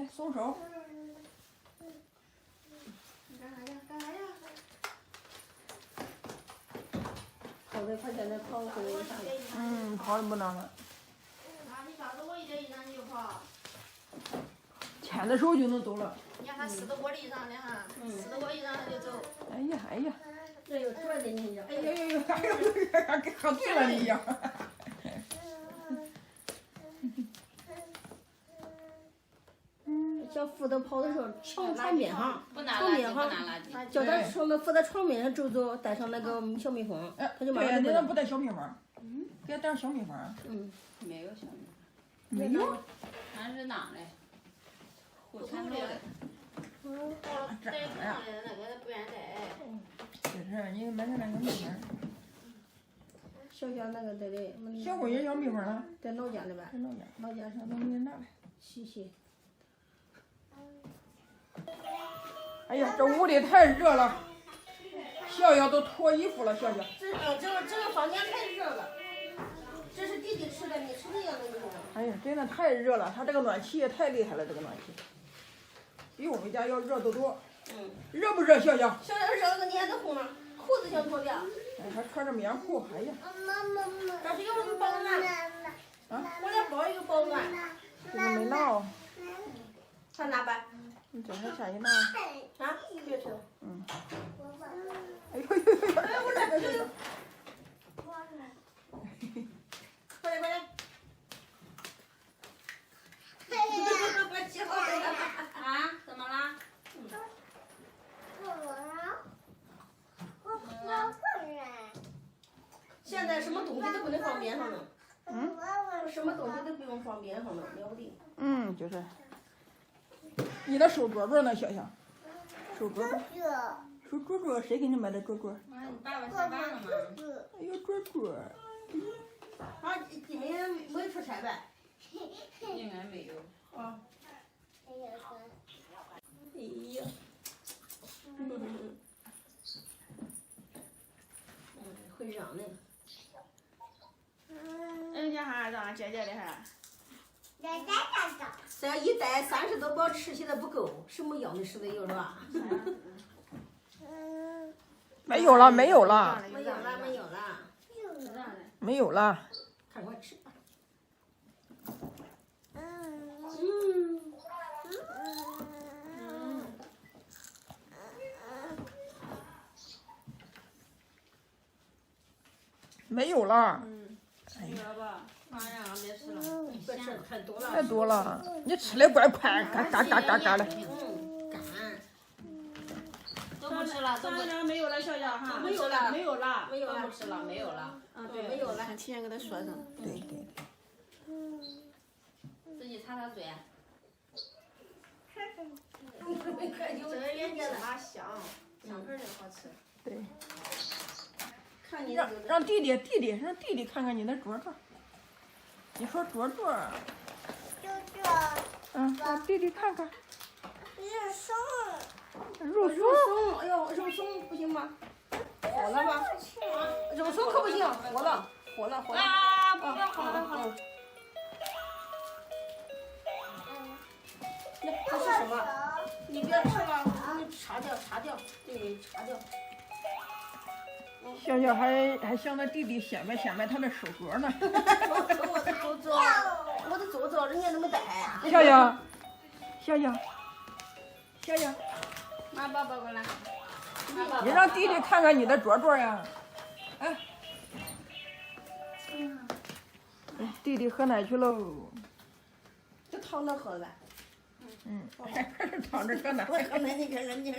来松手。你干啥呀？干啥呀？跑得快，现在跑会啥的。跑的不能了。啊，你告诉我一点一张你就跑。牵着手就能走了。你看他撕到玻璃上的哈，撕到玻璃上他就走。哎呀哎呀！这有转的你呀！哎呀呀呀！哎呦，跟喝醉了一样。小扶他跑的时候，床边上，不拿床边上，叫他上面扶在床边上走走，带上那个小蜜蜂，他就慢慢对，你咋不带小蜜蜂？给他带上小蜜蜂。没有小蜜蜂。没有。俺是哪嘞？火柴头的。带上的那个不愿带。就是你买的那个蜜蜂。小那个在这。小闺女小蜜蜂了。在老家的吧？在老家，老家上都没拿来。洗洗。哎呀，这屋里太热了，笑笑都脱衣服了，笑笑。这个房间太热了。这是弟弟吃的，你吃这样的你。哎呀，真的太热了，他这个暖气也太厉害了，这个暖气比我们家要热得多。热不热，笑笑？笑笑热了，你还在乎呢？裤子想脱掉。哎，还穿着棉裤，哎呀。但是有什么保暖？我来包一个保暖。这个没拿哦。上哪吧？你叫他下去拿。啊，别吃。哎呦呦呦！哎，我来，呦呦。快点快点。啊？怎么啦？现在什么东西都不能放边上了。什么东西都不用放边上了，了不得。就是。你的手镯镯呢，小小？手镯镯。手镯镯，谁给你买的镯镯？妈，你爸爸下班了吗？哎呦，镯镯。啊，今天没出差呗？应该没有。啊。哎呀。会嚷的。人家还让俺姐姐的还。这一袋30多包吃起来不够，什么样的吃的有是吧？没有了，没有了。没有了，没有了。没有了。看快吃吧。没有了。没了吧？妈呀，别吃了。别吃太多了。太多了，你吃的怪快，嘎嘎嘎嘎嘎的。干。都不吃了，都不。没有了，笑笑哈。没有了，没有了。没有了，都不吃了，没有了。对，没有了。提前给他说上。对对。自己擦擦嘴。有点原件的。香，香盆的好吃。对。看你让弟弟看看你的镯镯。你说镯镯。让弟弟看看。肉松。哎呦，肉松不行吗？火了吗？肉松可不行，火了。啊！不要好了好了。这是什么？你别吃了，你擦掉，对，擦掉。笑笑还向他弟弟显摆他的手镯呢。我的手镯人家都没戴。笑笑。妈，抱抱过来。你让弟弟看看你的镯镯呀。哎。弟弟喝奶去喽。就躺着喝呗。还是躺着喝奶。我喝奶，你看人家。